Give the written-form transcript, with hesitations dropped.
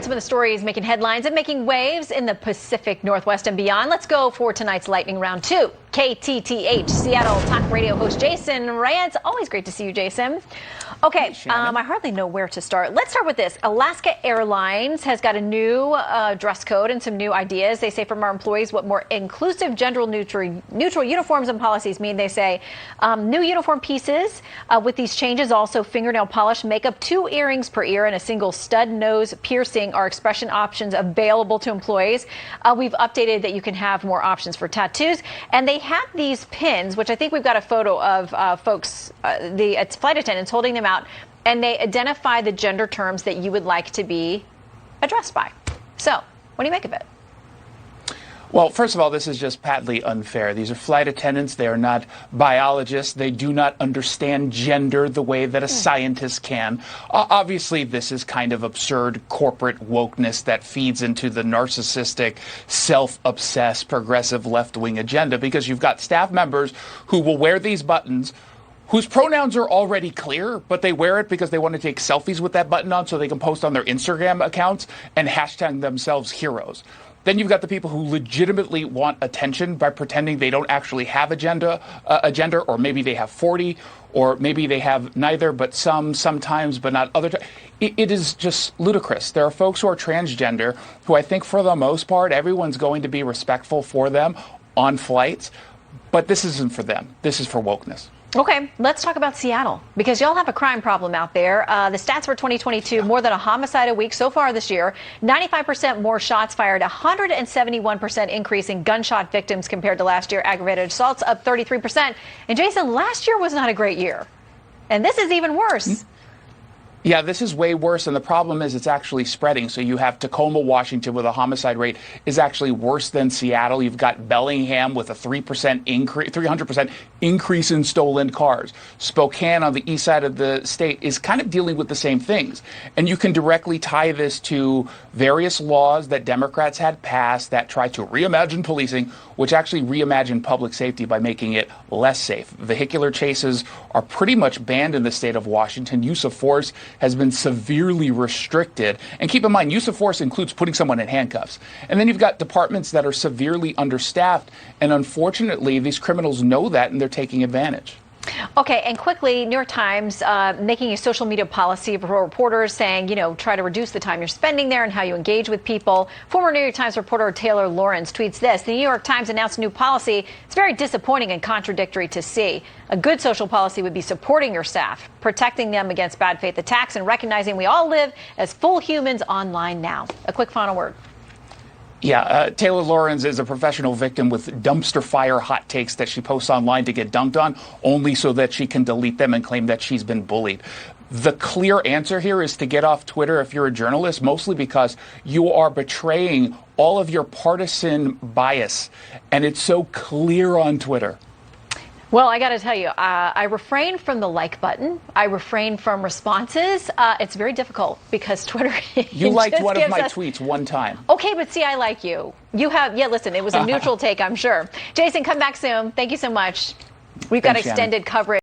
some of the stories making headlines and making waves in the Pacific Northwest and beyond. Let's go for tonight's lightning round 2. KTTH Seattle talk radio host Jason Rantz. Always great to see you, Jason. Okay, I hardly know where to start. Let's start with this. Alaska Airlines has got a new dress code and some new ideas. They say from our employees what more inclusive, gender-neutral uniforms and policies mean. They say new uniform pieces with these changes, also fingernail polish, makeup, 2 earrings per ear, and a single stud nose piercing are expression options available to employees. We've updated that you can have more options for tattoos, and they have these pins, which I think we've got a photo of folks, the flight attendants holding them out, and they identify the gender terms that you would like to be addressed by. So, what do you make of it? Well, first of all, this is just patently unfair. These are flight attendants. They are not biologists. They do not understand gender the way that a scientist can. Obviously, this is kind of absurd corporate wokeness that feeds into the narcissistic, self-obsessed, progressive left-wing agenda, because you've got staff members who will wear these buttons whose pronouns are already clear, but they wear it because they want to take selfies with that button on so they can post on their Instagram accounts and hashtag themselves heroes. Then you've got the people who legitimately want attention by pretending they don't actually have a gender, or maybe they have 40, or maybe they have neither, but sometimes, but not other times. It is just ludicrous. There are folks who are transgender who I think for the most part, everyone's going to be respectful for them on flights, but this isn't for them. This is for wokeness. Okay, let's talk about Seattle, because y'all have a crime problem out there. The stats for 2022, more than a homicide a week so far this year, 95% more shots fired, 171% increase in gunshot victims compared to last year, aggravated assaults up 33%. And Jason, last year was not a great year. And this is even worse. Yeah, this is way worse, and the problem is it's actually spreading. So you have Tacoma, Washington, with a homicide rate is actually worse than Seattle. You've got Bellingham with a 300% increase in stolen cars. Spokane on the east side of the state is kind of dealing with the same things. And you can directly tie this to various laws that Democrats had passed that try to reimagine policing, which actually reimagine public safety by making it less safe. Vehicular chases are pretty much banned in the state of Washington. Use of force has been severely restricted. And keep in mind, use of force includes putting someone in handcuffs. And then you've got departments that are severely understaffed. And unfortunately, these criminals know that, and they're taking advantage. Okay, and quickly, New York Times making a social media policy for reporters saying, try to reduce the time you're spending there and how you engage with people. Former New York Times reporter Taylor Lorenz tweets this: the New York Times announced a new policy. It's very disappointing and contradictory to see. A good social policy would be supporting your staff, protecting them against bad faith attacks, and recognizing we all live as full humans online now. A quick final word. Yeah, Taylor Lorenz is a professional victim with dumpster fire hot takes that she posts online to get dunked on, only so that she can delete them and claim that she's been bullied. The clear answer here is to get off Twitter if you're a journalist, mostly because you are betraying all of your partisan bias, and it's so clear on Twitter. Well, I got to tell you, I refrain from the like button. I refrain from responses. It's very difficult because Twitter. You liked one of my tweets one time. Okay, but see, I like you. You have, listen, it was a neutral take, I'm sure. Jason, come back soon. Thank you so much. We've got extended coverage.